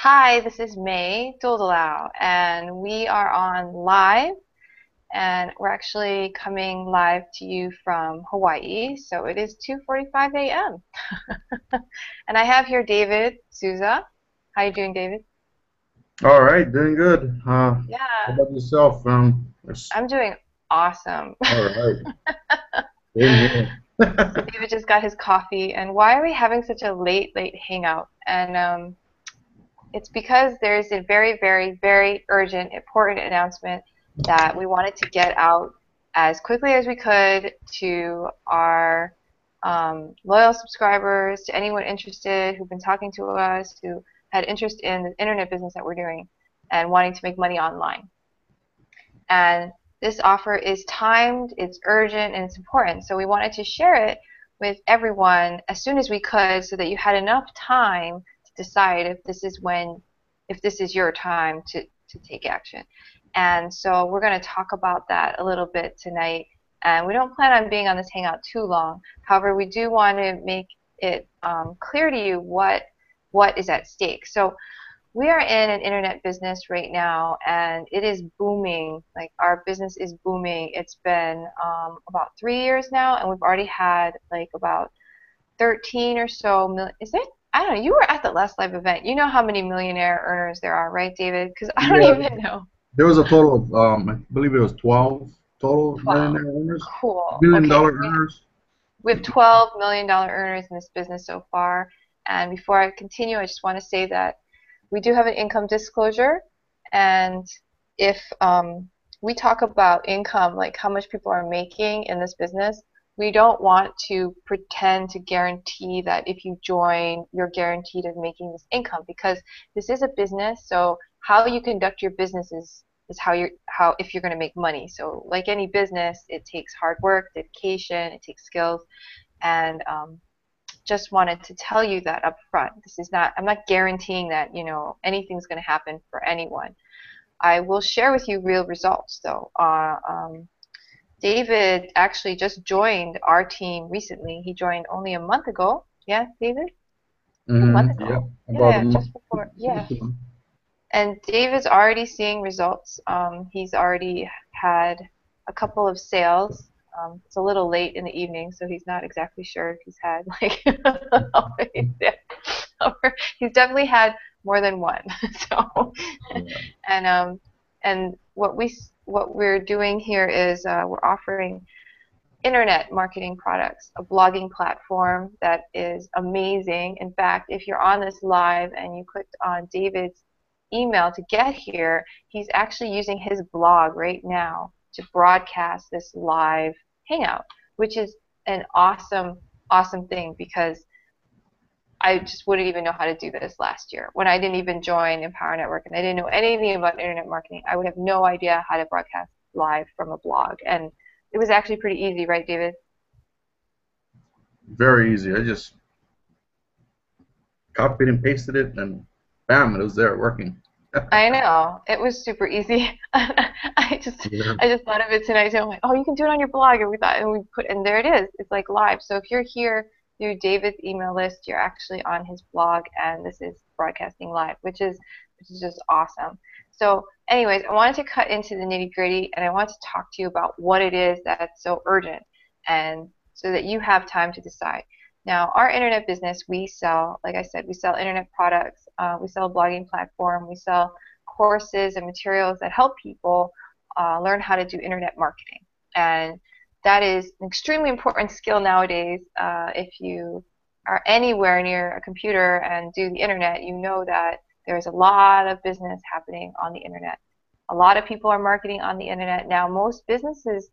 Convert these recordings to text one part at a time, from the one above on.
Hi, this is May Doldalau, and we are on live, and we're actually coming live to you from Hawaii. So it is 2:45 a.m. And I have here David Souza. How you doing, David? All right, doing good. How Yeah, about yourself? I'm doing awesome. All right, same here. So David just got his coffee, and why are we having such a late hangout? And it's because there's a very, very, very urgent, important announcement that we wanted to get out as quickly as we could to our loyal subscribers, to anyone interested who've been talking to us, who had interest in the internet business that we're doing and wanting to make money online. And this offer is timed, it's urgent, and it's important. So we wanted to share it with everyone as soon as we could so that you had enough time to decide if this is your time to take action. And so we're going to talk about that a little bit tonight. And we don't plan on being on this hangout too long. However, we do want to make it clear to you what is at stake. So we are in an internet business right now, and it is booming. Like our business is booming. It's been about 3 years now, and we've already had like about 13 or so million. Is it? I don't know. You were at the last live event. You know how many millionaire earners there are, right, David? Because I don't Yeah, even know. there was a total of I believe it was 12 total 12. millionaire owners, Cool. million Okay, dollar so earners. we have $12 million earners in this business so far. And before I continue, I just want to say that we do have an income disclosure, and if we talk about income, like how much people are making in this business, we don't want to pretend to guarantee that if you join, you're guaranteed of making this income because this is a business. So how you conduct your business is how if you're going to make money. So like any business, it takes hard work, dedication, it takes skills, and just wanted to tell you that up front. This is not, I'm not guaranteeing that, anything's going to happen for anyone. I will share with you real results though. David actually just joined our team recently. He joined only a month ago. Yeah, David? A month Yeah, ago. about a Yeah, month. just before. Yeah. And David's already seeing results. He's already had a couple of sales. It's a little late in the evening, so he's not exactly sure if he's had like how many sales. He's definitely had more than one. So, Yeah. and what we're doing here is we're offering internet marketing products, a blogging platform that is amazing. In fact, if you're on this live and you clicked on David's email to get here, he's actually using his blog right now to broadcast this live hangout, which is an awesome thing because I just wouldn't even know how to do this last year. When I didn't even join Empower Network and I didn't know anything about internet marketing, I would have no idea how to broadcast live from a blog. And it was actually pretty easy, right, David? Very easy. I just copied and pasted it, and bam, it was there working. I know. It was super easy. Yeah. I just thought of it tonight. So I'm like, oh, you can do it on your blog. And we thought, and we put, and there it is. It's like live. So if you're here through David's email list, you're actually on his blog, and this is broadcasting live, which is just awesome. So, anyways, I wanted to cut into the nitty gritty, and I want to talk to you about what it is that's so urgent, and so that you have time to decide. Now, our internet business, we sell, like I said, we sell internet products, we sell a blogging platform, we sell courses and materials that help people learn how to do internet marketing. And that is an extremely important skill nowadays. If you are anywhere near a computer and do the internet, you know that there's a lot of business happening on the internet. A lot of people are marketing on the internet now. Most businesses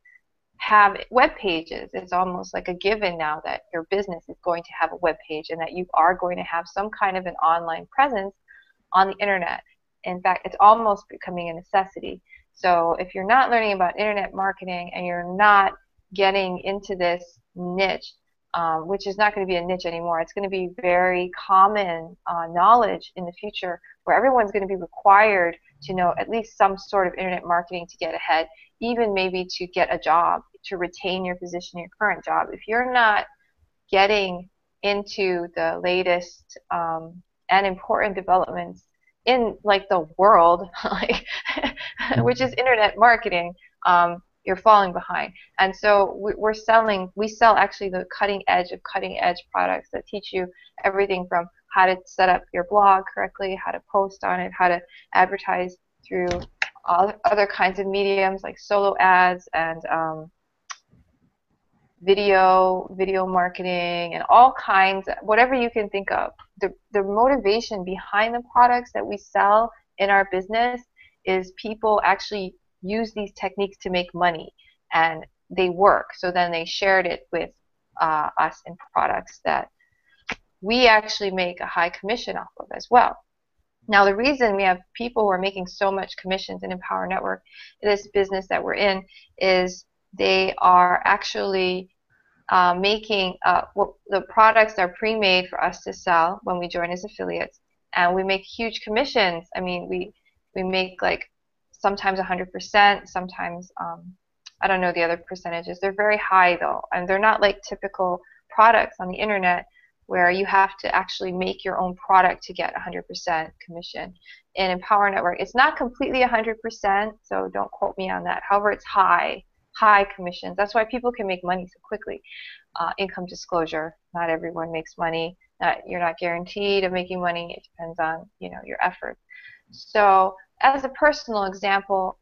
have web pages. It's almost like a given now that your business is going to have a web page and that you are going to have some kind of an online presence on the internet. In fact, it's almost becoming a necessity. So if you're not learning about internet marketing and you're not getting into this niche, which is not going to be a niche anymore, it's going to be very common knowledge in the future where everyone's going to be required to know at least some sort of internet marketing to get ahead, even maybe to get a job, to retain your position in your current job. If you're not getting into the latest and important developments in like the world, like, which is internet marketing, you're falling behind. And so we sell actually the cutting edge of cutting edge products that teach you everything from how to set up your blog correctly, how to post on it, how to advertise through all other kinds of mediums like solo ads and video marketing, and all kinds, whatever you can think of. The motivation behind the products that we sell in our business is people actually use these techniques to make money, and they work. So then they shared it with us in products that we actually make a high commission off of as well. Now, the reason we have people who are making so much commissions in Empower Network, this business that we're in, is they are actually making the products are pre-made for us to sell when we join as affiliates, and we make huge commissions. I mean, we make like sometimes 100%, sometimes I don't know the other percentages. They're very high though, and they're not like typical products on the internet where you have to actually make your own product to get 100% commission. In Empower Network, it's not completely 100%, so don't quote me on that. However, it's high commissions. That's why people can make money so quickly. Income disclosure, not everyone makes money. You're not guaranteed of making money. It depends on, you know, your effort. So as a personal example,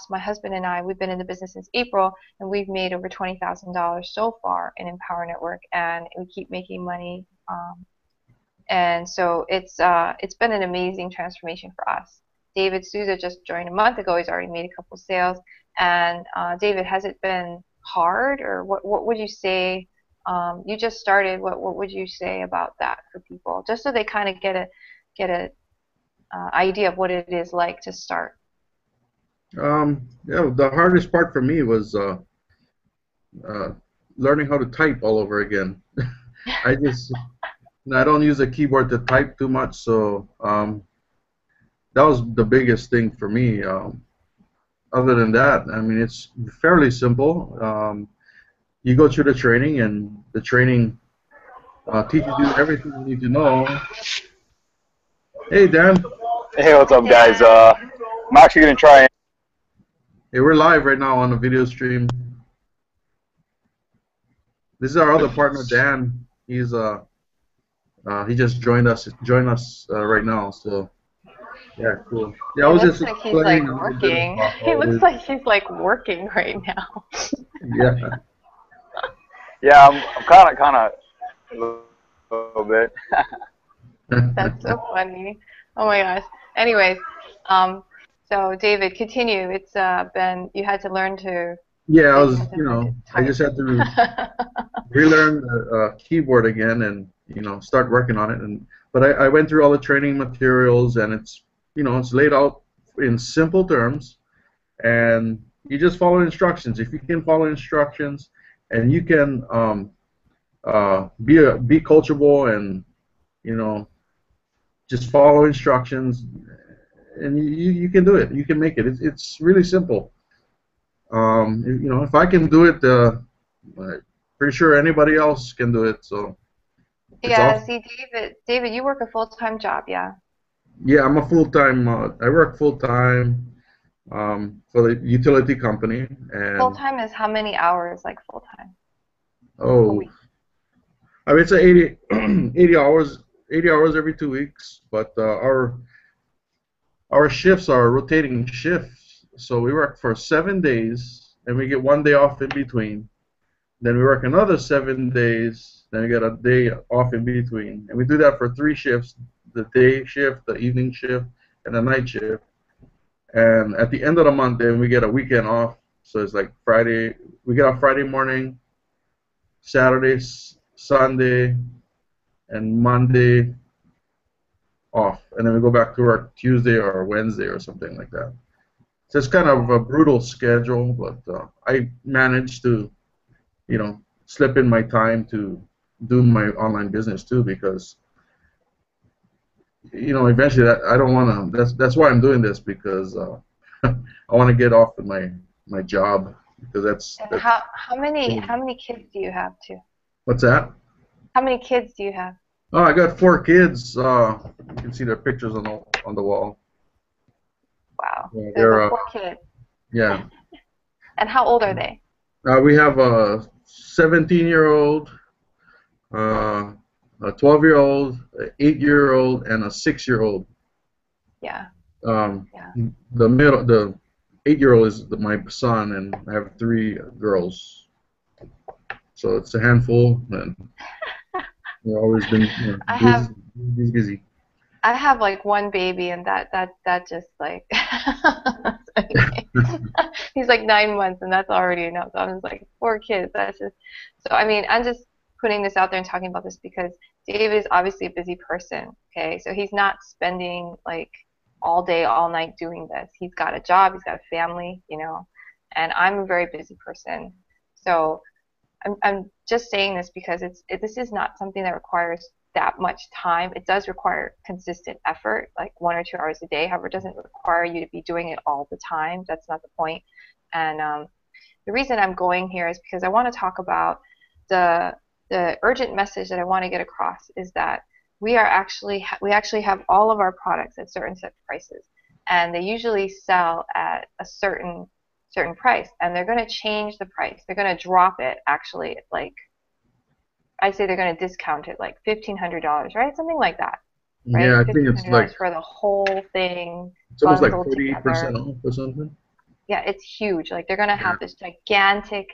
my husband and I, we've been in the business since April, and we've made over $20,000 so far in Empower Network, and we keep making money. And so it's been an amazing transformation for us. David Souza just joined a month ago. He's already made a couple sales. And David, has it been hard, or what would you say? You just started. What would you say about that for people, just so they kind of get a idea of what it is like to start? Yeah, the hardest part for me was learning how to type all over again. I don't use a keyboard to type too much, so that was the biggest thing for me. Other than that, I mean, it's fairly simple. You go through the training, and the training teaches you everything you need to know. Hey, Dan. Hey, what's up, guys? I'm actually going to try. Hey, we're live right now on a video stream. This is our other partner, Dan. He just joined us right now. So yeah, cool. Yeah, I was just like he's like working. He looks like he's like working right now. Yeah. Yeah, I'm kind of a little bit. That's so funny. Oh my gosh. Anyways, so David, continue. It's been, you had to learn to. Yeah, I just had to relearn the keyboard again, and start working on it. But I went through all the training materials, and it's laid out in simple terms, and you just follow instructions. If you can follow instructions, and you can be coachable, and just follow instructions, and you can do it. You can make it. It's really simple. If I can do it, I'm pretty sure anybody else can do it. So yeah. Awesome. See, David, you work a full-time job, yeah? Yeah, I'm a full-time. I work full-time for the utility company. And full-time is how many hours, like full-time? Oh, I mean, it's 80 hours. 80 hours every 2 weeks, but our shifts are rotating shifts, so we work for 7 days, and we get 1 day off in between. Then we work another 7 days, then we get a day off in between, and we do that for 3 shifts: the day shift, the evening shift, and the night shift. And at the end of the month, then we get a weekend off, so it's like Friday. We get off Friday morning, Saturday, Sunday, and Monday off, and then we go back to work Tuesday or Wednesday or something like that. So it's kind of a brutal schedule, but I managed to, slip in my time to do my online business too, because, eventually I don't want to. That's why I'm doing this, because I want to get off of my job, because that's. And how many kids do you have too? What's that? How many kids do you have? Oh, I got 4 kids. You can see their pictures on the wall. Wow. Yeah, So the they're 4 kids. yeah. And how old are they? We have a 17-year-old, uh, a 12-year-old, an 8-year-old, and a 6-year-old. Yeah. Um, Yeah. the 8-year-old is my son, and I have 3 girls. So it's a handful, and we've always been I have busy, busy, busy. I have like one baby, and that just like he's like 9 months, and that's already enough. So I'm just like 4 kids. That's just so. I mean, I'm just putting this out there and talking about this because David is obviously a busy person. Okay, so he's not spending like all day, all night doing this. He's got a job, he's got a family, and I'm a very busy person. So I'm just saying this because this is not something that requires that much time. It does require consistent effort, like 1 or 2 hours a day. However, it doesn't require you to be doing it all the time. That's not the point. And the reason I'm going here is because I want to talk about the the urgent message that I want to get across is that we actually have all of our products at certain set prices, and they usually sell at a certain price, and they're going to change the price. They're going to drop it actually, like I'd say they're going to discount it like $1,500, right? Something like that, right? Yeah, I think fifteen it's hundred like dollars for the whole thing it's almost like bundled 48% together. off or something. Yeah, it's huge. Like they're going to Yeah. have this gigantic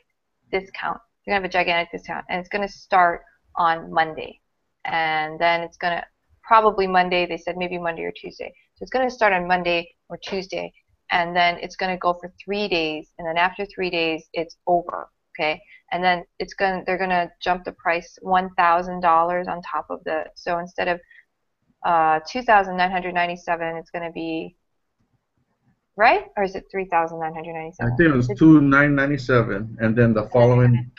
discount. They're going to have a gigantic discount, and it's going to start on Monday, and then it's going to probably Monday. They said maybe Monday or Tuesday. So it's going to start on Monday or Tuesday, and then it's going to go for 3 days, and then after 3 days, it's over. Okay, and then they're going to jump the price $1,000 on top of so instead of 2,997, it's going to be right, or is it I 3,997? think it was 2,997, and then the And then they're following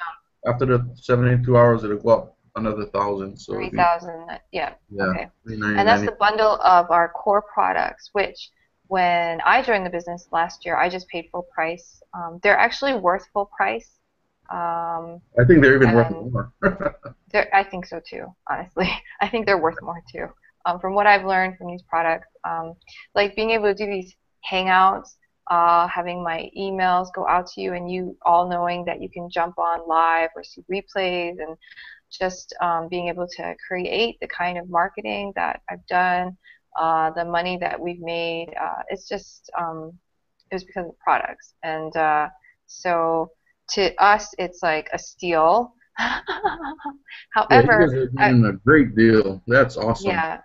after the 72 hours, it'll go up another 1,000. So it'll be 3,000. Yeah. yeah, Okay. And that's 3,990. the bundle of our core products, which when I joined the business last year, I just paid full price. They're actually worth full price. Um, I think they're even worth and more. I think so too, honestly. I think they're worth more too. From what I've learned from these products, like being able to do these hangouts, having my emails go out to you, and you all knowing that you can jump on live or see replays, and just being able to create the kind of marketing that I've done, the money that we've made, it's just it was because of products. And so to us, it's like a steal. Yeah, you However, guys are doing a great deal. That's awesome. yeah,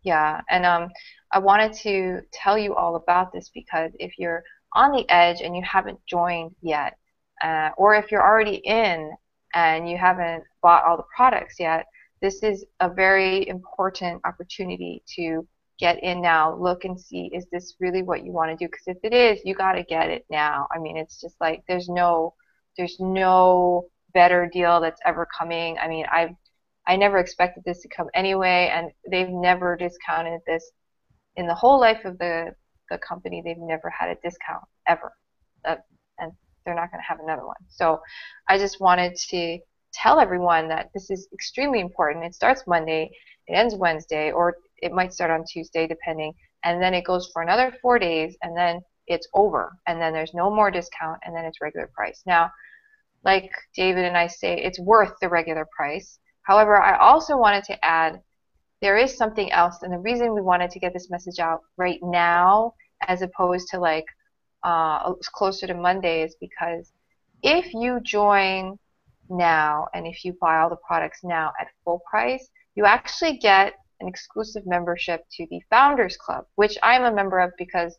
yeah, and I wanted to tell you all about this because if you're on the edge and you haven't joined yet, or if you're already in and you haven't bought all the products yet, this is a very important opportunity to get in now, look and see, is this really what you want to do? Because if it is, you got to get it now. I mean, it's just like there's no better deal that's ever coming. I mean, I never expected this to come anyway, and they've never discounted this in the whole life of the company. They've never had a discount ever, and they're not going to have another one. So I just wanted to tell everyone that this is extremely important. It starts Monday, it ends Wednesday, or it might start on Tuesday, depending, and then it goes for another 4 days, and then it's over, and then there's no more discount, and then it's regular price. Now, like David and I say, it's worth the regular price. However, I also wanted to add there is something else, and the reason we wanted to get this message out right now, as opposed to like closer to Monday, is because if you join now and if you buy all the products now at full price, you actually get an exclusive membership to the Founders Club, which I'm a member of because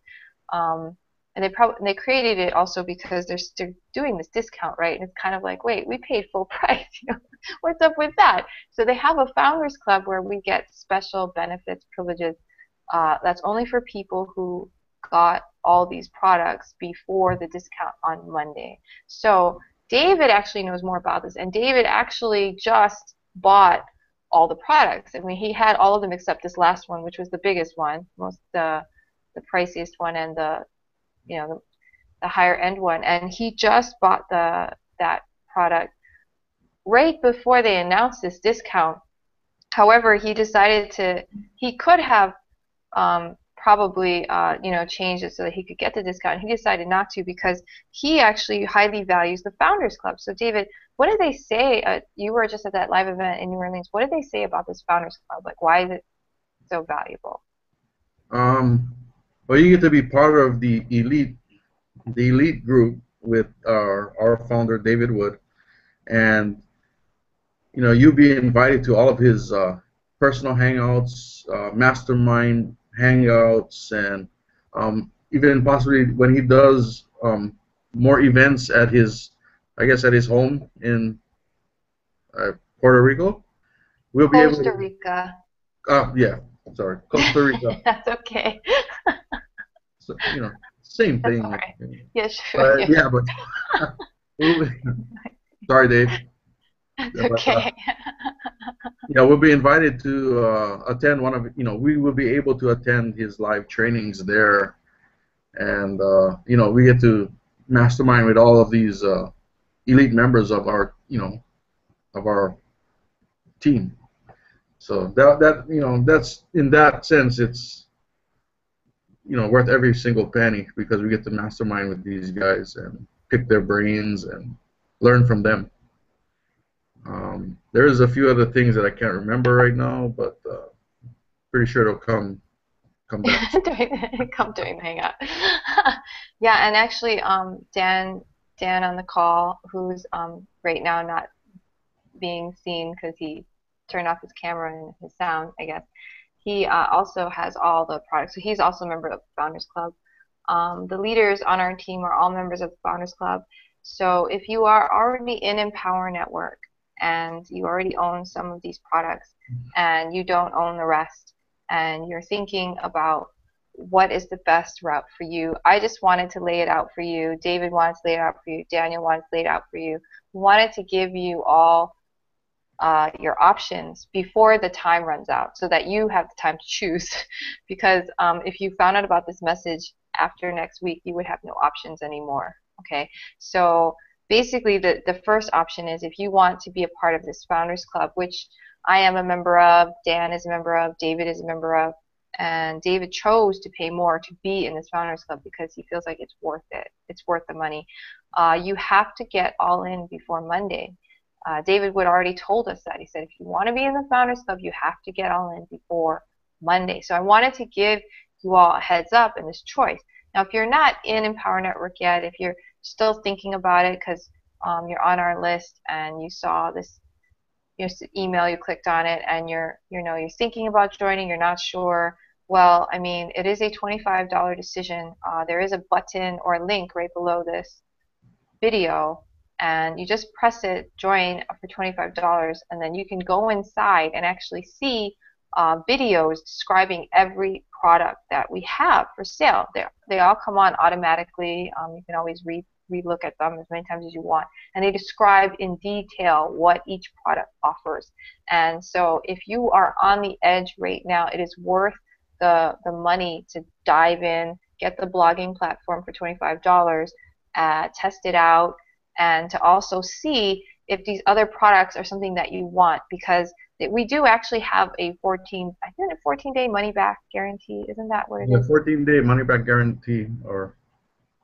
um, and they created it also because they're doing this discount, right? And it's kind of like, wait, we paid full price, what's up with that? So they have a Founders Club where we get special benefits, privileges. That's only for people who got all these products before the discount on Monday. So David actually knows more about this, and David actually just bought all the products. I mean, he had all of them except this last one, which was the biggest one, the priciest one, and the higher end one. And he just bought that product right before they announced this discount. However, he decided he could have probably, changed it so that he could get the discount. He decided not to because he actually highly values the Founders Club. So, David, what did they say? You were just at that live event in New Orleans. What did they say about this Founders Club? Like, why is it so valuable? Well, you get to be part of the elite group with our founder David Wood, and you'll be invited to all of his personal hangouts, mastermind hangouts, and even possibly when he does more events at his home in Puerto Rico, we'll be able to. Costa Rica. Yeah, sorry, Costa Rica. That's okay. So, same That's thing. all right. Yeah, sure. Yeah, but sorry, Dave. That's But, okay. we'll be invited to attend we will be able to attend his live trainings there, and we get to mastermind with all of these elite members of our team. So that's in that sense, it's worth every single penny because we get to mastermind with these guys and pick their brains and learn from them. There's a few other things that I can't remember right now, but pretty sure it'll come back. Come during the hangout. Yeah, and actually, Dan on the call, who's right now not being seen because he turned off his camera and his sound, I guess. He also has all the products. So he's also a member of the Founders Club. The leaders on our team are all members of the Founders Club. So if you are already in Empower Network and you already own some of these products and you don't own the rest and you're thinking about what is the best route for you, I just wanted to lay it out for you. David wanted to lay it out for you. Daniel wanted to lay it out for you. We wanted to give you all your options before the time runs out so that you have the time to choose. Because if you found out about this message after next week, you would have no options anymore. Okay, so basically the first option is if you want to be a part of this Founders Club, which I am a member of, Dan is a member of, David is a member of, and David chose to pay more to be in this Founders Club because he feels like it's worth it. It's worth the money. You have to get all in before Monday. David Wood already told us that. He said, if you want to be in the Founders Club, you have to get all in before Monday. So I wanted to give you all a heads up in this choice. Now, if you're not in Empower Network yet, if you're still thinking about it because you're on our list and you saw this email, you clicked on it, and you're thinking about joining, you're not sure. Well, I mean, it is a $25 decision. There is a button or a link right below this video, and you just press it, join for $25, and then you can go inside and actually see videos describing every product that we have for sale. They all come on automatically. You can always re-look at them as many times as you want, and they describe in detail what each product offers. And so if you are on the edge right now, it is worth the money to dive in, get the blogging platform for $25, test it out, and to also see if these other products are something that you want, because we do actually have a 14-day money-back guarantee. Isn't that what it is? 14-day money-back guarantee, or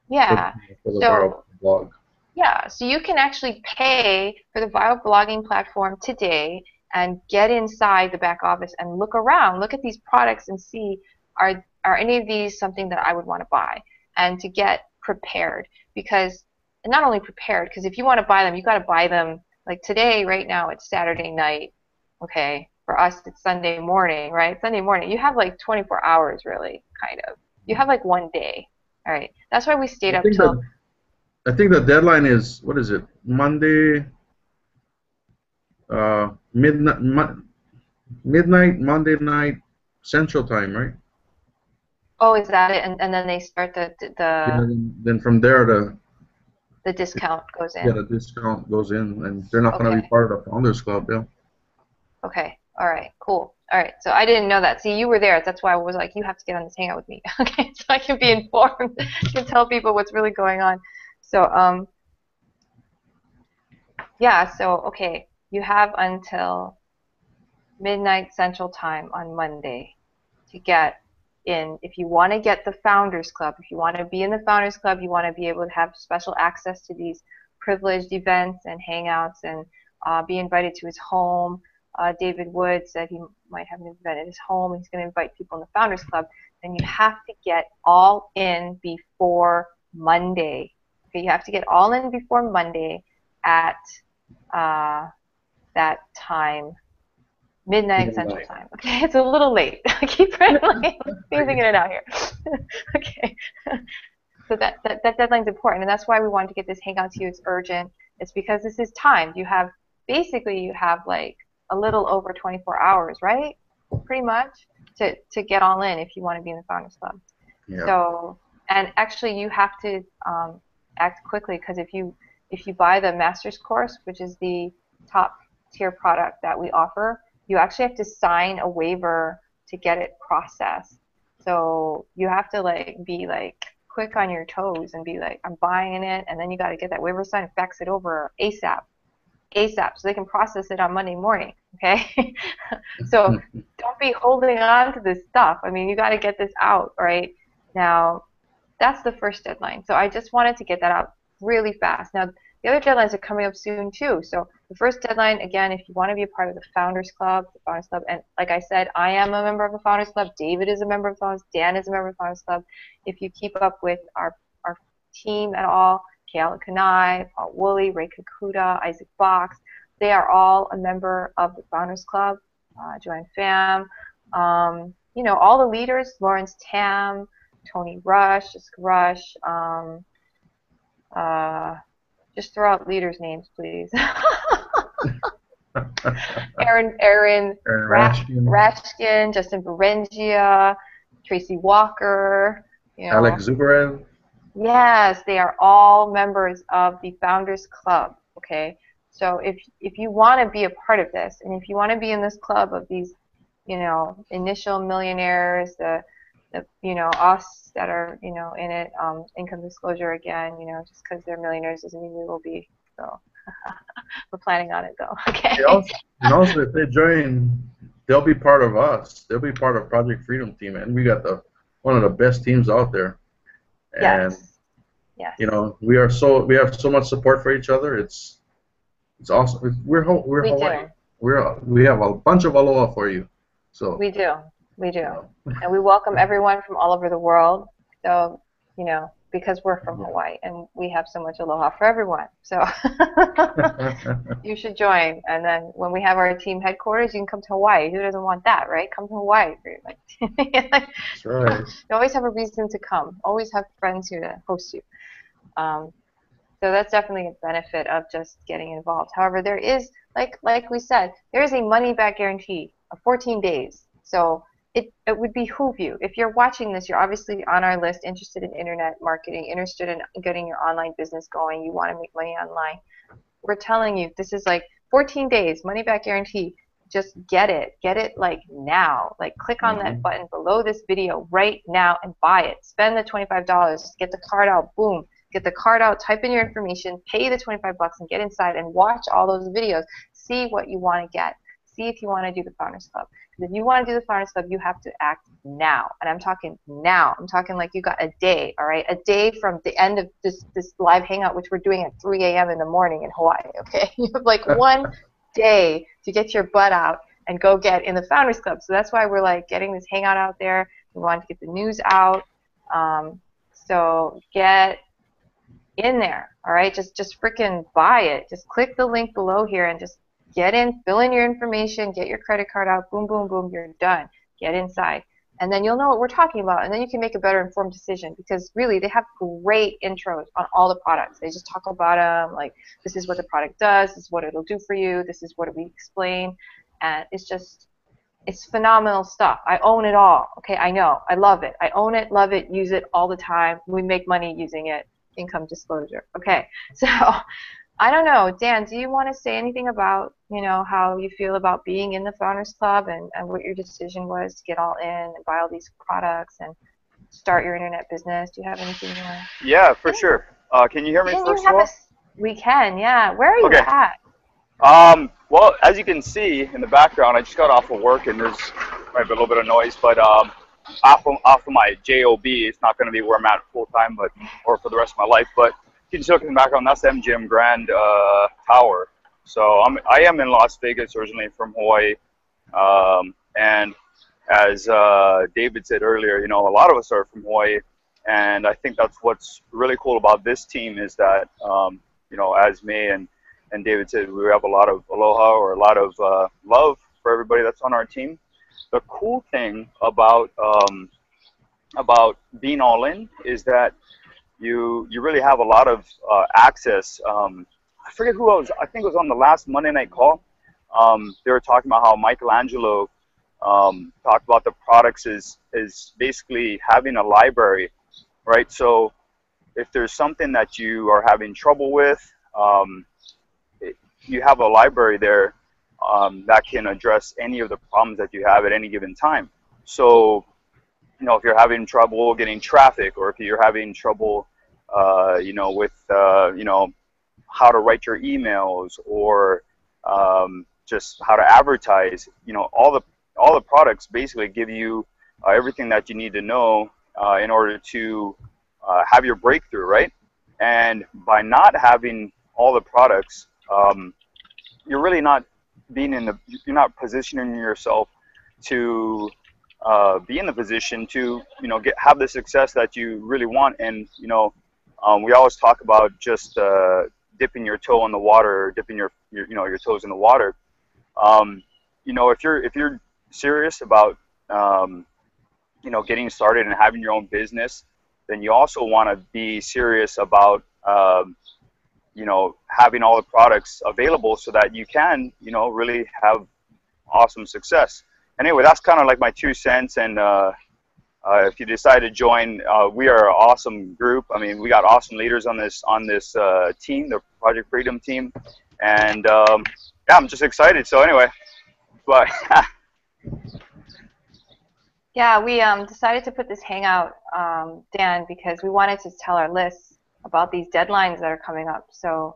yeah. for the viral blog. Yeah, so you can actually pay for the viral blogging platform today and get inside the back office and look around, look at these products and see are any of these something that I would want to buy, and to get prepared. Because not only prepared, because if you want to buy them, you got to buy them like today. Right now it's Saturday night. Okay, for us it's Sunday morning, right? Sunday morning. You have like 24 hours, really, kind of. You have like one day. All right. That's why we stayed up till. I think the deadline is, what is it? Monday, midnight, Monday night, Central Time, right? Oh, is that it? And then they start the. Yeah, then from there the discount goes in. Yeah, the discount goes in, and they're not going to be part of the Founders Club, yeah. Okay. All right. Cool. All right. So I didn't know that. See, you were there. That's why I was like, you have to get on this hangout with me. Okay. So I can be informed. I can tell people what's really going on. So, yeah. So, okay. You have until midnight Central Time on Monday to get in. If you want to get the Founders Club, if you want to be in the Founders Club, you want to be able to have special access to these privileged events and hangouts and be invited to his home. David Wood said he might have an event at his home. He's going to invite people in the Founders Club. Then you have to get all in before Monday. Okay, you have to get all in before Monday at that time, midnight Central Time. Okay, it's a little late. I keep squeezing it out here. Okay, so that deadline's important, and that's why we wanted to get this hangout to you. It's urgent. It's because this is timed. You have like a little over 24 hours, right? Pretty much to get all in if you want to be in the Founders Club. Yeah. So, and actually you have to act quickly, because if you buy the Master's course, which is the top tier product that we offer, you actually have to sign a waiver to get it processed. So you have to be quick on your toes and be like, I'm buying it, and then you got to get that waiver signed and fax it over ASAP, so they can process it on Monday morning. Okay, so don't be holding on to this stuff. I mean, you got to get this out right now. That's the first deadline. So I just wanted to get that out really fast. Now, the other deadlines are coming up soon too. So the first deadline, again, if you want to be a part of the Founders Club, and like I said, I am a member of the Founders Club. David is a member of the Founders Club. Dan is a member of the Founders Club. If you keep up with our team at all, Kayla Kanai, Paul Woolley, Ray Kakuda, Isaac Box, they are all a member of the Founders Club. Joanne Pham, you know, all the leaders, Lawrence Tam, Tony Rush, Jessica Rush, just throw out leaders' names, please. Aaron Rashkin, Justin Berengia, Tracy Walker, you know. Alex Zuberev. Yes, they are all members of the Founders Club. Okay, so if you want to be a part of this, and if you want to be in this club of these, you know, initial millionaires, the you know, us that are, you know, in it, income disclosure again, you know, just because they're millionaires doesn't mean we will be. So we're planning on it though. Okay. And also, if they join, they'll be part of us. They'll be part of Project Freedom Team, and we got one of the best teams out there. And yes. You know, we have so much support for each other. It's awesome. We're Hawaii. We have a bunch of aloha for you. So we do. And we welcome everyone from all over the world. So, you know, because we're from Hawaii and we have so much aloha for everyone. So you should join. And then when we have our team headquarters, you can come to Hawaii. Who doesn't want that, right? Come to Hawaii. That's right. You always have a reason to come. Always have friends here to host you. So that's definitely a benefit of just getting involved. However, there is, like we said, there is a money-back guarantee of 14 days. So it would behoove you. If you're watching this, you're obviously on our list, interested in internet marketing, interested in getting your online business going, you want to make money online. We're telling you, this is like 14 days, money back guarantee. Just get it like now. Like click on that button below this video right now and buy it. Spend the $25, get the card out, boom. Get the card out, type in your information, pay the $25 and get inside and watch all those videos. See what you want to get. See if you want to do the Founders Club. If you want to do the Founders Club, you have to act now. And I'm talking now. I'm talking like you got a day, all right? A day from the end of this live hangout, which we're doing at 3 a.m. in the morning in Hawaii, okay? You have like one day to get your butt out and go get in the Founders Club. So that's why we're like getting this hangout out there. We want to get the news out. So get in there, all right? Just freaking buy it. Just click the link below here and just get in, fill in your information, get your credit card out, boom, boom, boom, you're done. Get inside. And then you'll know what we're talking about, and then you can make a better informed decision, because really they have great intros on all the products. They just talk about them, like this is what the product does, this is what it'll do for you, this is what we explain, and it's phenomenal stuff. I own it all, okay? I know, I love it. I own it, love it, use it all the time. We make money using it. Income disclosure. Okay, so I don't know, Dan, do you want to say anything about, you know, how you feel about being in the Founders Club and what your decision was to get all in and buy all these products and start your internet business? Do you have anything you want to... Yeah, for sure. Can you hear me first of all? We can, yeah. Where are you at? Well, as you can see in the background, I just got off of work, and there's might be a little bit of noise, but off of my job, it's not going to be where I'm at full time, but or for the rest of my life. But you can see looking in the background, that's MGM Grand Tower. So I am in Las Vegas, originally from Hawaii, and as David said earlier, you know, a lot of us are from Hawaii, and I think that's what's really cool about this team is that you know, as me and David said, we have a lot of aloha or a lot of love for everybody that's on our team. The cool thing about being all in is that you really have a lot of access. I forget who I was. I think it was on the last Monday night call. They were talking about how Michelangelo talked about the products is basically having a library, right? So if there's something that you are having trouble with, you have a library there that can address any of the problems that you have at any given time. So, you know, if you're having trouble getting traffic, or if you're having trouble, you know, with, you know, how to write your emails, or just how to advertise, you know, all the products basically give you everything that you need to know in order to have your breakthrough, right? And by not having all the products, you're really not you're not positioning yourself to be in the position to, you know, have the success that you really want. And, you know, we always talk about just dipping your toe in the water, or dipping your you know, your toes in the water. You know, if you're serious about you know, getting started and having your own business, then you also want to be serious about you know, having all the products available so that you can, you know, really have awesome success. Anyway, that's kind of like my 2 cents. And if you decide to join, we are an awesome group. I mean, we got awesome leaders on this team, the Project Freedom team, and yeah, I'm just excited. So anyway, but yeah, we decided to put this hangout, Dan, because we wanted to tell our lists about these deadlines that are coming up. So,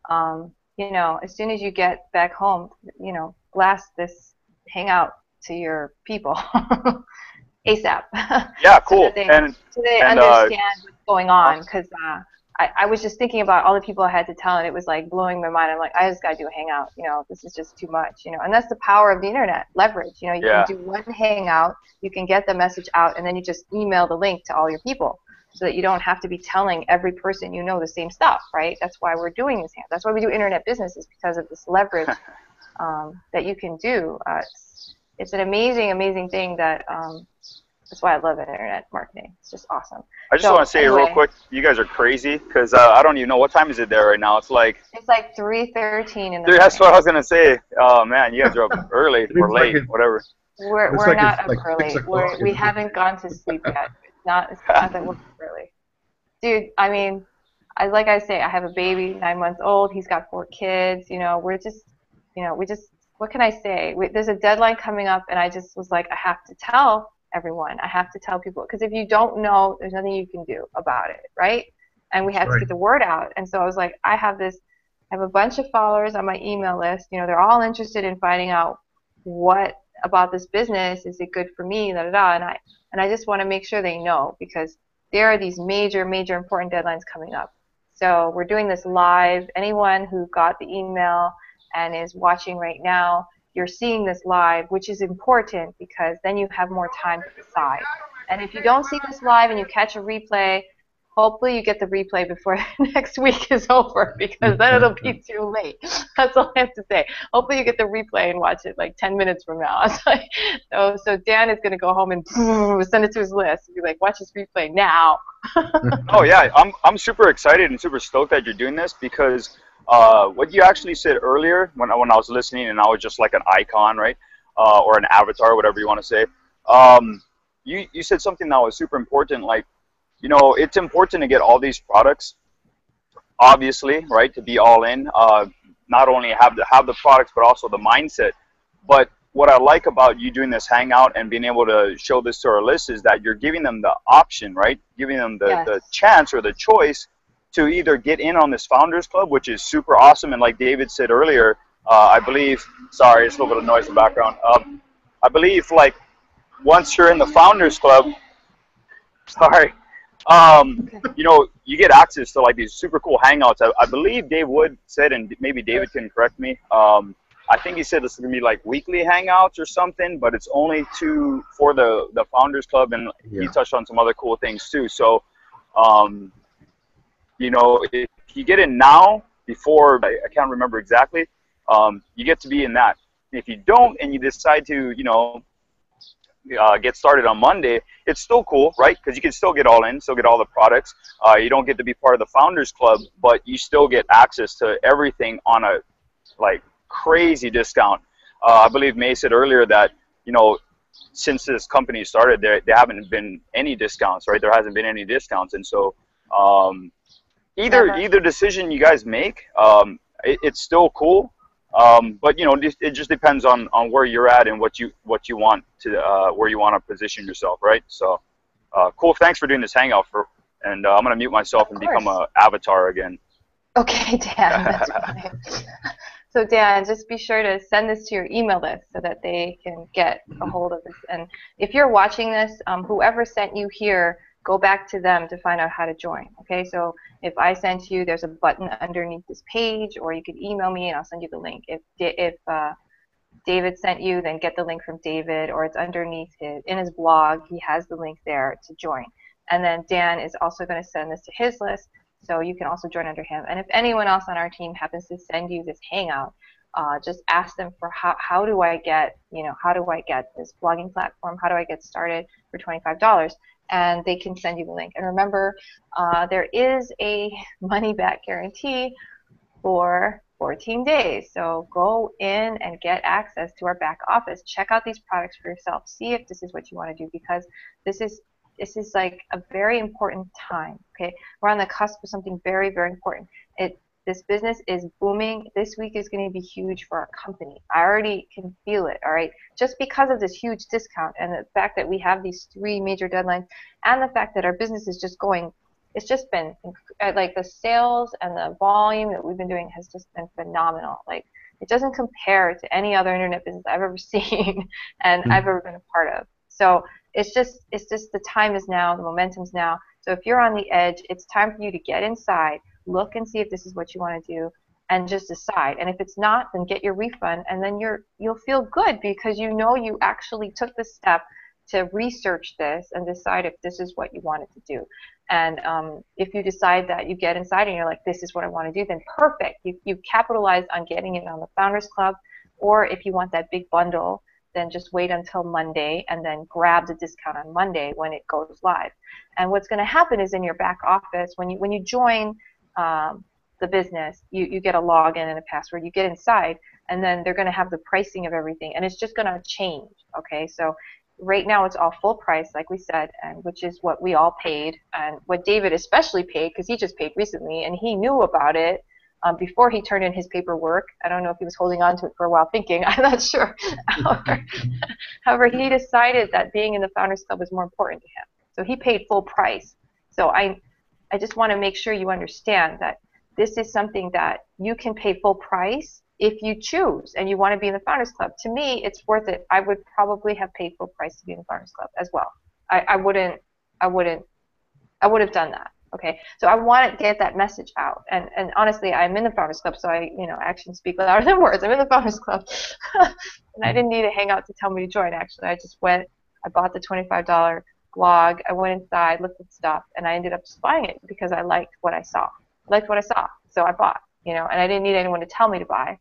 you know, as soon as you get back home, you know, blast this hangout to your people ASAP. Yeah, cool. So they understand what's going on, because I was just thinking about all the people I had to tell, and it was like blowing my mind. I'm like, I just got to do a hangout. You know, this is just too much. You know, and that's the power of the internet, leverage. You know, you can do one hangout, you can get the message out, and then you just email the link to all your people, so that you don't have to be telling every person you know the same stuff, right? That's why we're doing this. That's why we do internet business, is because of this leverage that you can do. It's an amazing, amazing thing that. That's why I love internet marketing. It's just awesome. I just want to say real quick, you guys are crazy, because I don't even know what time is it there right now. It's like 3:13 in the morning. That's what I was gonna say. Oh man, you guys are up early or late, whatever. We're not up early. We haven't gone to sleep yet. It's not that we're up early. Dude, I mean, like I say, I have a baby, 9 months old. He's got 4 kids. You know, we're just, you know, what can I say? There's a deadline coming up, and I just was like, I have to tell everyone. I have to tell people, because if you don't know, there's nothing you can do about it, right? And we have to get the word out. And so I was like, I have a bunch of followers on my email list. You know, they're all interested in finding out what about this business, is it good for me, and I just want to make sure they know, because there are these major important deadlines coming up. So we're doing this live. Anyone who got the email and is watching right now, you're seeing this live, which is important, because then you have more time to decide. And if you don't see this live and you catch a replay, hopefully you get the replay before next week is over, because then it'll be too late. That's all I have to say. Hopefully you get the replay and watch it like 10 minutes from now. So Dan is going to go home and send it to his list and be like, watch this replay now. Oh yeah, I'm super excited and super stoked that you're doing this, because what you actually said earlier when I was listening, and I was just like an icon, right, or an avatar, whatever you want to say. You said something that was super important, like, you know, it's important to get all these products, obviously, right, to be all in, not only have the products, but also the mindset. But what I like about you doing this hangout and being able to show this to our list is that you're giving them the option, right, giving them the chance or the choice to either get in on this Founders Club, which is super awesome, and like David said earlier, I believe. Sorry, it's a little bit of noise in the background. I believe like once you're in the Founders Club, sorry, Okay. you know, you get access to like these super cool hangouts. I believe Dave Wood said, and maybe David can correct me. I think he said this is gonna be like weekly hangouts or something, but it's only for the Founders Club, and he Yeah. touched on some other cool things too. So, um, you know, if you get in now, before I can't remember exactly, you get to be in that. If you don't, and you decide to, you know, get started on Monday, it's still cool, right? Because you can still get all in, still get all the products. You don't get to be part of the Founders Club, but you still get access to everything on a like crazy discount. I believe May said earlier that, you know, since this company started, there haven't been any discounts, right? There hasn't been any discounts, and so Never. either decision you guys make, it's still cool. But you know, it just depends on where you're at and what you want to where you want to position yourself, right? So, cool. Thanks for doing this hangout and I'm gonna mute myself and become a avatar again. Okay, Dan, that's fine. So Dan, just be sure to send this to your email list so that they can get a hold of this. And if you're watching this, whoever sent you here, go back to them to find out how to join. Okay, so if I sent you, there's a button underneath this page, or you could email me and I'll send you the link. If David sent you, then get the link from David, or it's underneath in his blog. He has the link there to join. And then Dan is also going to send this to his list, so you can also join under him. And if anyone else on our team happens to send you this hangout, just ask them for how do I get, you know, how do I get this blogging platform? How do I get started for $25? And they can send you the link. And remember, there is a money-back guarantee for 14 days. So go in and get access to our back office. Check out these products for yourself. See if this is what you want to do, because this is like a very important time. Okay, we're on the cusp of something very, very important. This business is booming. This week is going to be huge for our company. I already can feel it, all right? Just because of this huge discount and the fact that we have these 3 major deadlines, and the fact that our business is just going, it's just been, like, the sales and the volume that we've been doing has just been phenomenal. Like, it doesn't compare to any other internet business I've ever seen and I've ever been a part of. So it's just the time is now, the momentum's now. So if you're on the edge, it's time for you to get inside, look and see if this is what you want to do, and just decide. And if it's not, then get your refund, and then you'll feel good because you know you actually took the step to research this and decide if this is what you wanted to do. And if you decide that you get inside and you're like, this is what I want to do, then perfect. You capitalized on getting it on the Founders Club. Or if you want that big bundle, then just wait until Monday and then grab the discount on Monday when it goes live. And what's going to happen is in your back office, when you join the business, you get a login and a password. You get inside, and then they're going to have the pricing of everything, and it's just going to change. Okay, so right now it's all full price, like we said, and which is what we all paid, and what David especially paid, because he just paid recently, and he knew about it before he turned in his paperwork. I don't know if he was holding on to it for a while thinking, I'm not sure. However, he decided that being in the Founders Club was more important to him. So he paid full price. So I just want to make sure you understand that this is something that you can pay full price if you choose and you want to be in the Founders Club. To me, it's worth it. I would probably have paid full price to be in the Founders Club as well. I would have done that. Okay, so I want to get that message out, and honestly, I'm in the Founders Club, so actions speak louder than words. I'm in the Founders Club, and I didn't need a hangout to tell me to join. Actually, I just went, I bought the $25 blog, I went inside, looked at stuff, and I ended up just buying it because I liked what I saw. So I bought, and I didn't need anyone to tell me to buy.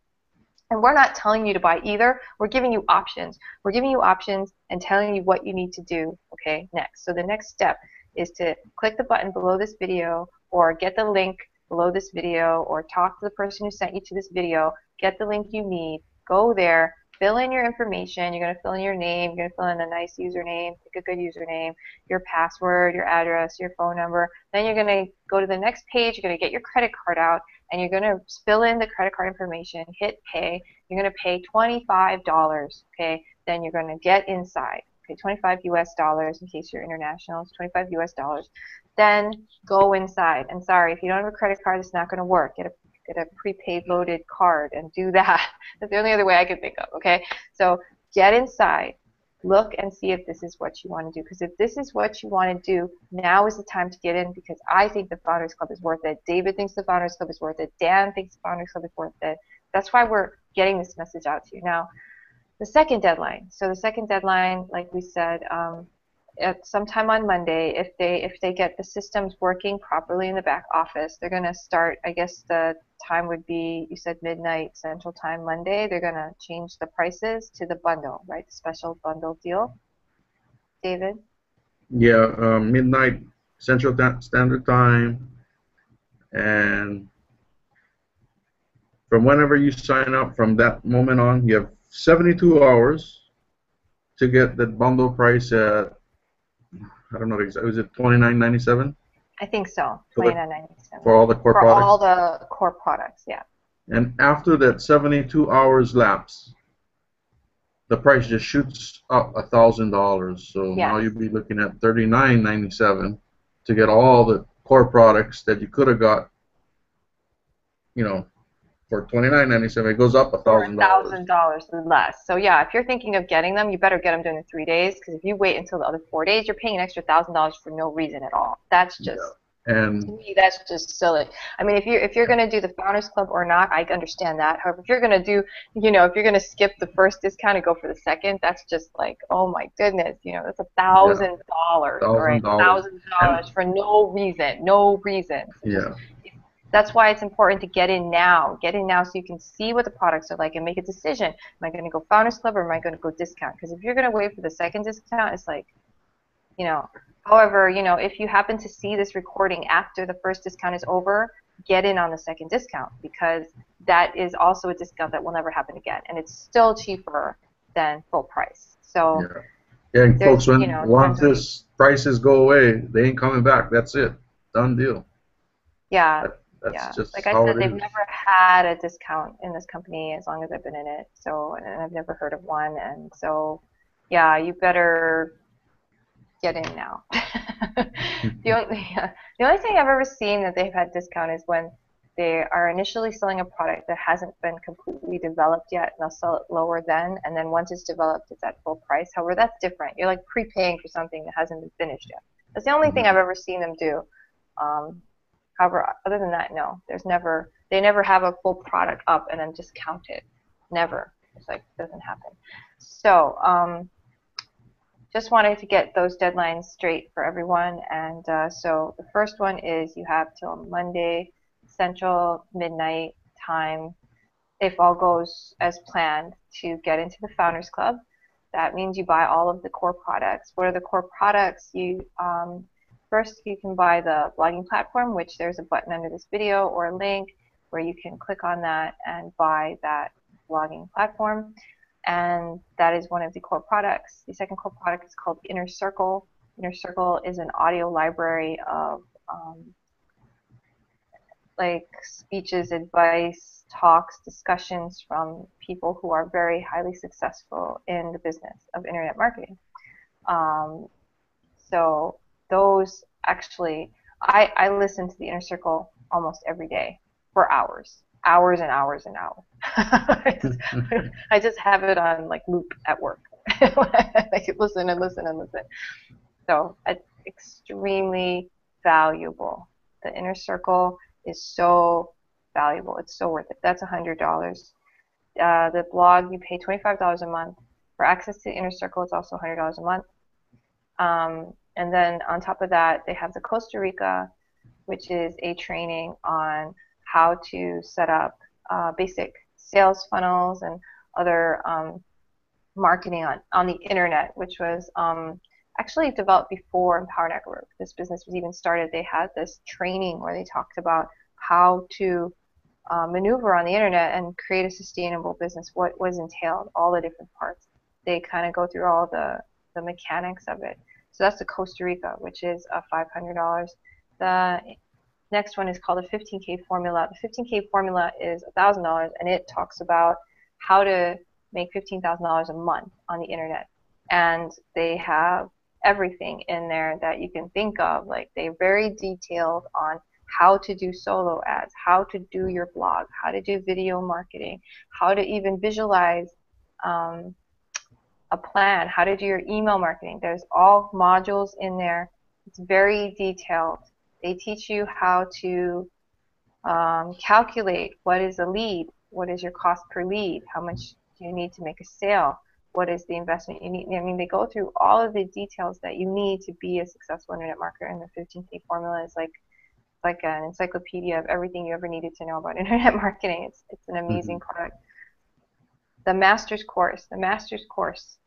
And we're not telling you to buy either. We're giving you options. We're giving you options and telling you what you need to do, okay, next. So the next step is to click the button below this video, or get the link below this video, or talk to the person who sent you to this video, get the link you need, go there, fill in your information. You're going to fill in your name, you're going to fill in a nice username, pick a good username, your password, your address, your phone number. Then you're going to go to the next page, you're going to get your credit card out, and you're going to fill in the credit card information, hit pay. You're going to pay $25, okay? Then you're going to get inside. Okay, $25 US in case you're international. It's $25 US. Then go inside. And sorry, if you don't have a credit card, it's not going to work. Get a get a prepaid loaded card and do that. That's the only other way I can think of, okay? So get inside, look and see if this is what you want to do. Because if this is what you want to do, now is the time to get in, because I think the Founders Club is worth it. David thinks the Founders Club is worth it. Dan thinks the Founders Club is worth it. That's why we're getting this message out to you. Now, the second deadline. So the second deadline, like we said, at sometime on Monday, if they get the systems working properly in the back office, they're going to start, I guess the time would be, you said midnight Central Time Monday. They're going to change the prices to the bundle, right? The special bundle deal. David? Yeah, midnight Central Standard Time, and from whenever you sign up, from that moment on, you have 72 hours to get the bundle price at, I don't know exactly, was it $29.97? I think so. For $29.97 for all the core for products? all the core products, yeah. And after that 72 hours lapse, the price just shoots up $1,000. So Yes. now you'd be looking at $39.97 to get all the core products that you could have got, you know, for $29.97. It goes up $1,000. $1,000 less. So yeah, if you're thinking of getting them, you better get them during the 3 days, because if you wait until the other 4 days, you're paying an extra $1,000 for no reason at all. That's just, And to me, that's just silly. I mean, if you're going to do the Founders Club or not, I understand that. However, if you're going to do, you know, if you're going to skip the first discount and go for the second, that's just like, oh my goodness, you know, that's $1,000, right? $1,000 for no reason, no reason. So yeah. just, that's why it's important to get in now. Get in now so you can see what the products are like and make a decision. Am I going to go Founders Club or am I going to go discount? Because if you're going to wait for the second discount, it's like, you know. However, you know, if you happen to see this recording after the first discount is over, get in on the second discount, because that is also a discount that will never happen again, and it's still cheaper than full price. So yeah, and folks, when you know, once this prices go away, they ain't coming back. That's it, done deal. Yeah. That's just like I how said, it they've is. never had a discount in this company as long as I've been in it. So, and I've never heard of one. And so, yeah, you better get in now. The only thing I've ever seen that they've had discount is when they are initially selling a product that hasn't been completely developed yet, and they'll sell it lower then, and then once it's developed, it's at full price. However, that's different. You're like prepaying for something that hasn't been finished yet. That's the only thing I've ever seen them do. However, other than that, no. They never have a full product up and then just count it. Never. It's like, it doesn't happen. So, just wanted to get those deadlines straight for everyone. And so the first one is you have till Monday Central midnight time, if all goes as planned, to get into the Founders Club. That means you buy all of the core products. What are the core products? First, you can buy the blogging platform, which there's a button under this video or a link where you can click on that and buy that blogging platform. And that is one of the core products. The second core product is called Inner Circle. Inner Circle is an audio library of like speeches, advice, talks, discussions from people who are very highly successful in the business of internet marketing. So those actually, I listen to the Inner Circle almost every day for hours and hours and hours. I just have it on like loop at work. I could listen and listen and listen. So it's extremely valuable. The Inner Circle is so valuable. It's so worth it. That's $100. The blog, you pay $25 a month. For access to the Inner Circle, it's also $100 a month. And then on top of that, they have the Costa Rica, which is a training on how to set up basic sales funnels and other marketing on the internet, which was actually developed before Empower Network. This business was even started. They had this training where they talked about how to maneuver on the internet and create a sustainable business, what was entailed, all the different parts. They kind of go through all the mechanics of it. So that's the Costa Rica, which is $500. The next one is called the 15K Formula. The 15K Formula is $1,000, and it talks about how to make $15,000 a month on the internet. And they have everything in there that you can think of. Like, they're very detailed on how to do solo ads, how to do your blog, how to do video marketing, how to even visualize a plan, how to do your email marketing. There's all modules in there. It's very detailed. They teach you how to calculate what is a lead, what is your cost per lead, how much do you need to make a sale, what is the investment you need. I mean, they go through all of the details that you need to be a successful internet marketer, and the 15K formula is like an encyclopedia of everything you ever needed to know about internet marketing. It's an amazing product. The master's course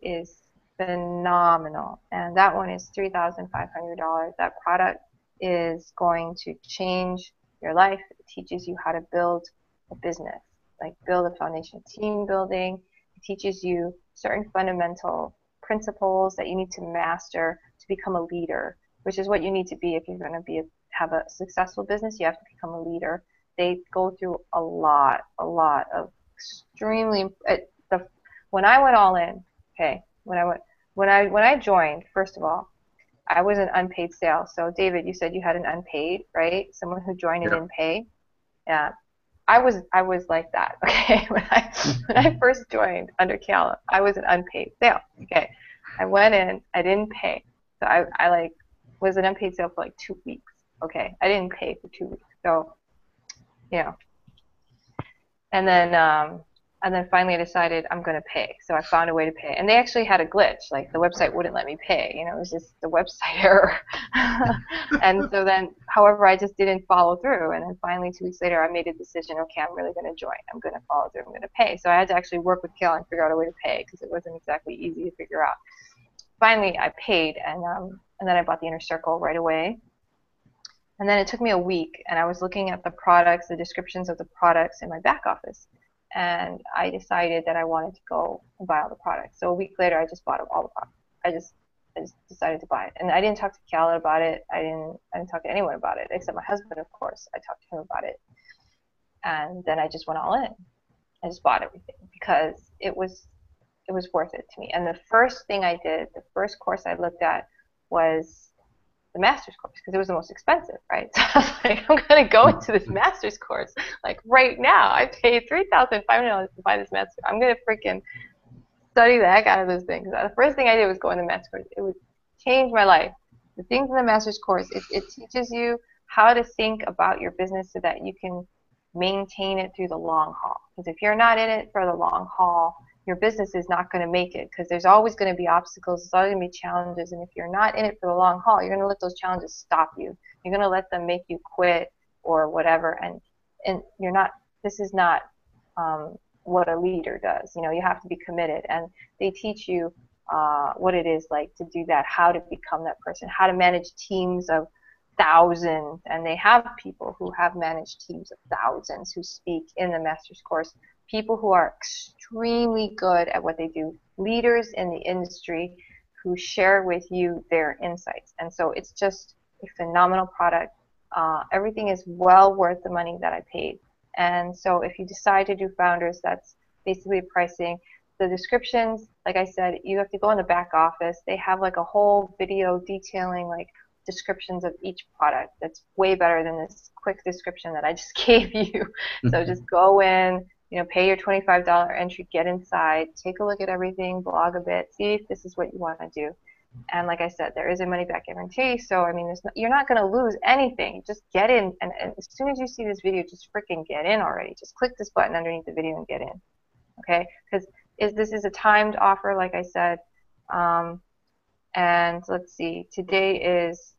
is phenomenal, and that one is $3,500. That product is going to change your life. It teaches you how to build a business, like build a foundation, team building. It teaches you certain fundamental principles that you need to master to become a leader, which is what you need to be if you're going to have a successful business. You have to become a leader. They go through a lot of extremely. When I went all in, okay, when I joined, first of all, I was an unpaid sale. So David, you said you had an unpaid, right? Someone who joined and didn't pay. Yeah, I was like that. Okay, when I first joined under Kiala, I was an unpaid sale. Okay, I went in, I didn't pay, so I like was an unpaid sale for like 2 weeks. Okay, I didn't pay for 2 weeks, so you know, and then finally I decided I'm going to pay. So I found a way to pay. And they actually had a glitch. Like the website wouldn't let me pay. You know, it was just the website error. And so then, however, I just didn't follow through. And then finally 2 weeks later, I made a decision, okay, I'm really going to join. I'm going to follow through. I'm going to pay. So I had to actually work with Kiala and figure out a way to pay because it wasn't exactly easy to figure out. Finally, I paid, and then I bought the Inner Circle right away. And then it took me a week, and I was looking at the products, the descriptions of the products in my back office. And I decided that I wanted to go and buy all the products. So a week later, I just bought all the products. I just decided to buy it. And I didn't talk to Kiala about it. I didn't talk to anyone about it, except my husband, of course. I talked to him about it. And then I just went all in. I just bought everything because it was worth it to me. And the first thing I did, the first course I looked at was the master's course because it was the most expensive, right? So I was like, I'm going to go into this master's course like right now. I paid $3,500 to buy this master's. I'm going to freaking study the heck out of this thing. The first thing I did was go in the master's course. It would change my life. The things in the master's course, it teaches you how to think about your business so that you can maintain it through the long haul. Because if you're not in it for the long haul, your business is not going to make it because there's always going to be obstacles, there's always going to be challenges, and if you're not in it for the long haul, you're going to let those challenges stop you. You're going to let them make you quit or whatever, and you're not. This is not what a leader does. You know, you have to be committed, and they teach you what it is like to do that, how to become that person, how to manage teams of thousands, and they have people who have managed teams of thousands who speak in the master's course. People who are extremely good at what they do, leaders in the industry who share with you their insights. And so it's just a phenomenal product. Everything is well worth the money that I paid. And so if you decide to do Founders, that's basically pricing. The descriptions, like I said, you have to go in the back office. They have like a whole video detailing like descriptions of each product. That's way better than this quick description that I just gave you. So just go in, you know, pay your $25 entry, get inside, take a look at everything, blog a bit, see if this is what you want to do. And like I said, there is a money-back guarantee, so I mean, you're not going to lose anything. Just get in, and as soon as you see this video, just freaking get in already. Just click this button underneath the video and get in, okay? Because this is a timed offer, like I said. And let's see, today is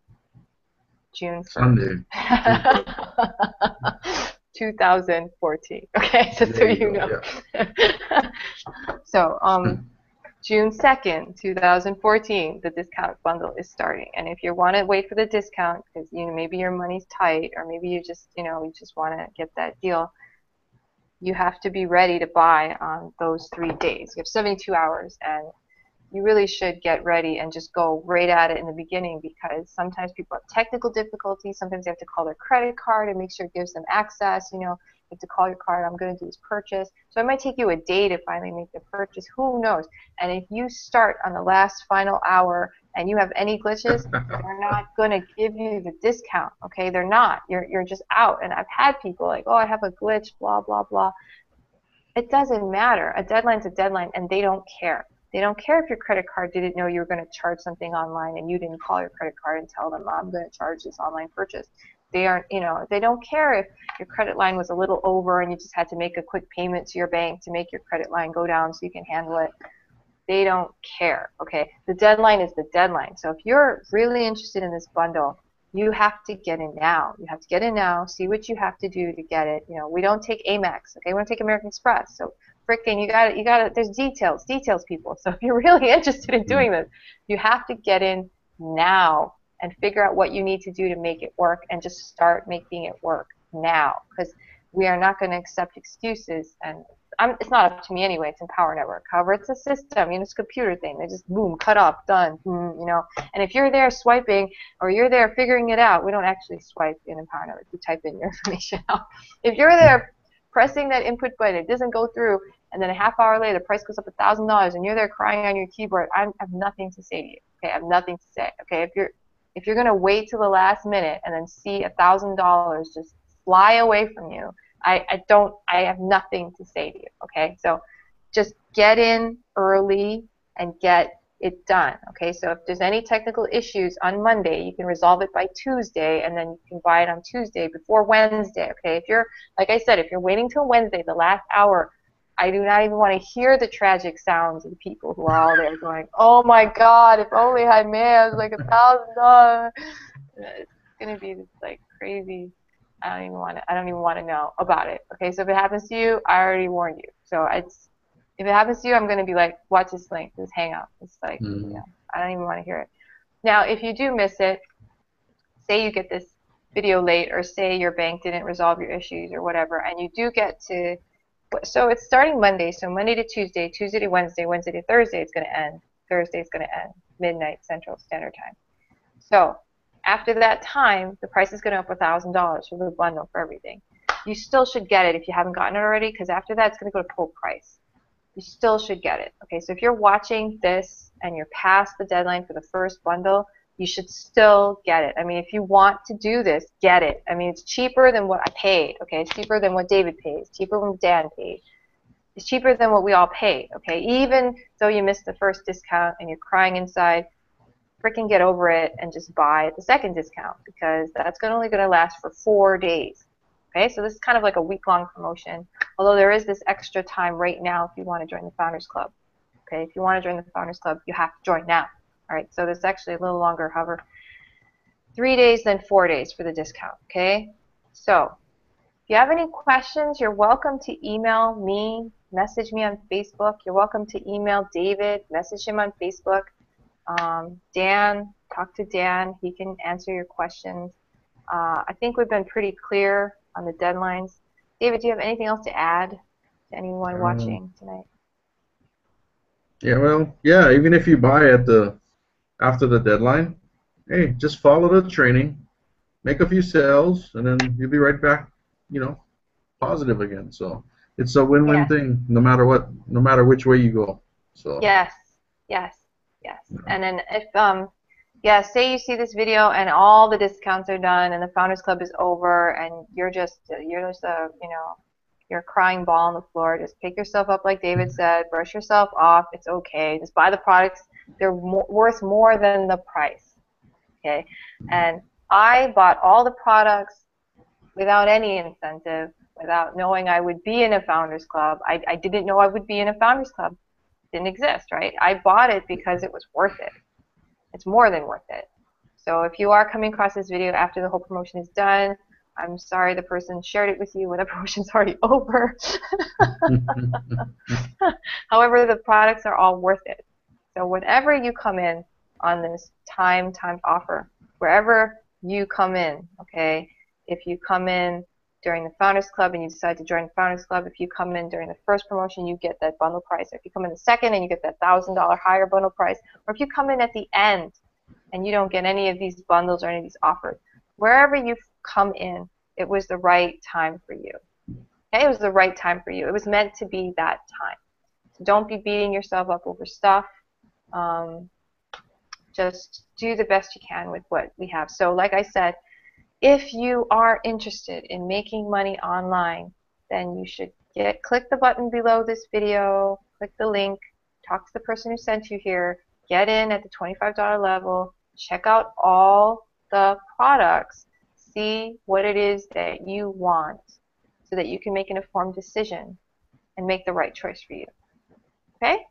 June 1st. Sunday. 2014. Okay, just so you know. Yeah. So June 2nd, 2014, the discount bundle is starting. And if you want to wait for the discount because maybe your money's tight, or maybe you just you just want to get that deal, you have to be ready to buy on those 3 days. You have 72 hours, and you really should get ready and just go right at it in the beginning, because sometimes people have technical difficulties. Sometimes they have to call their credit card and make sure it gives them access. You have to call your card. I'm going to do this purchase. So it might take you a day to finally make the purchase. Who knows? And if you start on the last final hour and you have any glitches, they're not going to give you the discount. Okay, they're not. You're just out. And I've had people like, oh, I have a glitch, blah blah blah. It doesn't matter. A deadline's a deadline, and they don't care. They don't care if your credit card didn't know you were going to charge something online and you didn't call your credit card and tell them, I'm going to charge this online purchase. They aren't, they don't care if your credit line was a little over and you just had to make a quick payment to your bank to make your credit line go down so you can handle it. They don't care, okay? The deadline is the deadline. So if you're really interested in this bundle, you have to get in now. You have to get in now, see what you have to do to get it. We don't take Amex, okay? We don't take American Express. So freaking, you got to, there's details people. So if you're really interested in doing this, you have to get in now and figure out what you need to do to make it work and just start making it work now, because we are not going to accept excuses. And it's not up to me anyway. It's Empower Network. However, it's a system. It's a computer thing. They just boom, cut off, done. And if you're there swiping or you're there figuring it out, we don't actually swipe in Empower Network. We type in your information out. If you're there pressing that input button, it doesn't go through, and then a half hour later the price goes up $1,000, and you're there crying on your keyboard, I have nothing to say to you. Okay, I have nothing to say. Okay, if you're going to wait till the last minute and then see $1,000 just fly away from you, I have nothing to say to you, okay? So just get in early and get it done, okay? So if there's any technical issues on Monday, you can resolve it by Tuesday, and then you can buy it on Tuesday before Wednesday, okay? If you're, like I said, if you're waiting till Wednesday, the last hour, I do not even want to hear the tragic sounds of the people who are all there going, oh my God, if only I had like $1,000. It's going to be this like crazy. I don't even want to know about it. Okay, so if it happens to you, I already warned you. So if it happens to you, I'm going to be like, watch this link, this hangout. It's like, I don't even want to hear it. Now, if you do miss it, say you get this video late, or say your bank didn't resolve your issues or whatever, and you do get to, so it's starting Monday, so Monday to Tuesday, Tuesday to Wednesday, Wednesday to Thursday, it's going to end. Thursday is going to end, midnight Central Standard Time. So after that time, the price is going to up $1,000 for the bundle for everything. You still should get it if you haven't gotten it already, because after that, it's going to go to full price. You still should get it. Okay, so if you're watching this and you're past the deadline for the first bundle, you should still get it. I mean, if you want to do this, get it. I mean, it's cheaper than what I paid. Okay, it's cheaper than what David paid. It's cheaper than what Dan paid. It's cheaper than what we all paid. Okay, even though you missed the first discount and you're crying inside, freaking get over it and just buy the second discount, because that's only going to last for 4 days. Okay, so this is kind of like a week-long promotion, although there is this extra time right now if you want to join the Founders Club. Okay, if you want to join the Founders Club, you have to join now. All right, so this is actually a little longer, however, 3 days than 4 days for the discount. Okay, so if you have any questions, you're welcome to email me, message me on Facebook. You're welcome to email David, message him on Facebook. Dan, talk to Dan. He can answer your questions. I think we've been pretty clear on the deadlines. David, do you have anything else to add to anyone watching tonight? Yeah, well, yeah, even if you buy after the deadline, hey, just follow the training, make a few sales, and then you'll be right back, positive again. So it's a win-win thing, no matter what, no matter which way you go. So yes. And then if say you see this video and all the discounts are done and the Founders Club is over and you're just you're a crying ball on the floor, just pick yourself up like David said, brush yourself off. It's okay. Just buy the products. They're worth more than the price. Okay, and I bought all the products without any incentive, without knowing I would be in a Founders Club. I didn't know I would be in a Founders Club. It didn't exist, right? I bought it because it was worth it. It's more than worth it. So if you are coming across this video after the whole promotion is done, I'm sorry the person shared it with you when the promotion's already over. However, the products are all worth it. So whenever you come in on this timed offer, wherever you come in, okay, if you come in during the Founders Club and you decide to join the Founders Club, if you come in during the first promotion, you get that bundle price. If you come in the second and you get that $1,000 higher bundle price, or if you come in at the end and you don't get any of these bundles or any of these offers, wherever you come in, it was the right time for you. Okay, it was the right time for you. It was meant to be that time. So don't be beating yourself up over stuff. Just do the best you can with what we have. So like I said, if you are interested in making money online, then you should click the button below this video, click the link, talk to the person who sent you here, get in at the $25 level, check out all the products, see what it is that you want so that you can make an informed decision and make the right choice for you. Okay?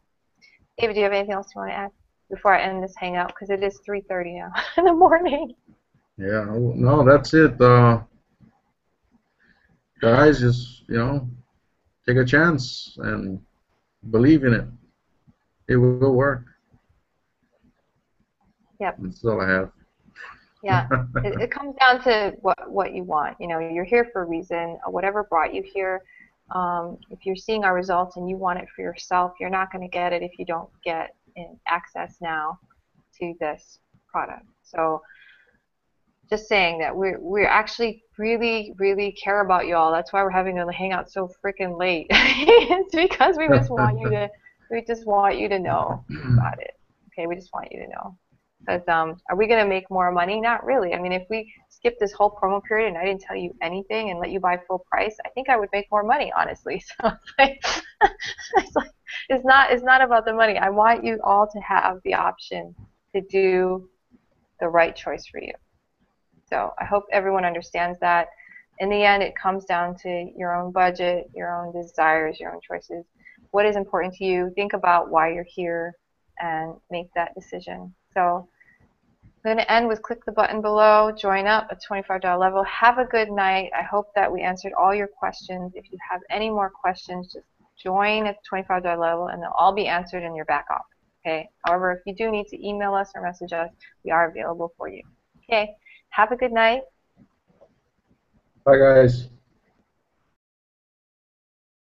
David, do you have anything else you want to add before I end this hangout? Because it is 3:30 now in the morning. Yeah, no, that's it. Guys, just, take a chance and believe in it. It will work. Yep. That's all I have. Yeah. It comes down to what you want. You know, you're here for a reason. Whatever brought you here. If you're seeing our results and you want it for yourself, you're not going to get it if you don't get access now to this product. So just saying that we're actually really, really care about you all. That's why we're having to hang out so freaking late. It's because we just want you to know about it. Okay, we just want you to know. Because are we going to make more money? Not really. I mean, if we skip this whole promo period and I didn't tell you anything and let you buy full price, I think I would make more money, honestly. So it's not about the money. I want you all to have the option to do the right choice for you. So I hope everyone understands that. In the end, it comes down to your own budget, your own desires, your own choices. What is important to you? Think about why you're here and make that decision. So I'm going to end with click the button below, join up at $25 level. Have a good night. I hope that we answered all your questions. If you have any more questions, just join at the $25 level and they'll all be answered in your back office. Okay. However, if you do need to email us or message us, we are available for you. Okay. Have a good night. Bye, guys.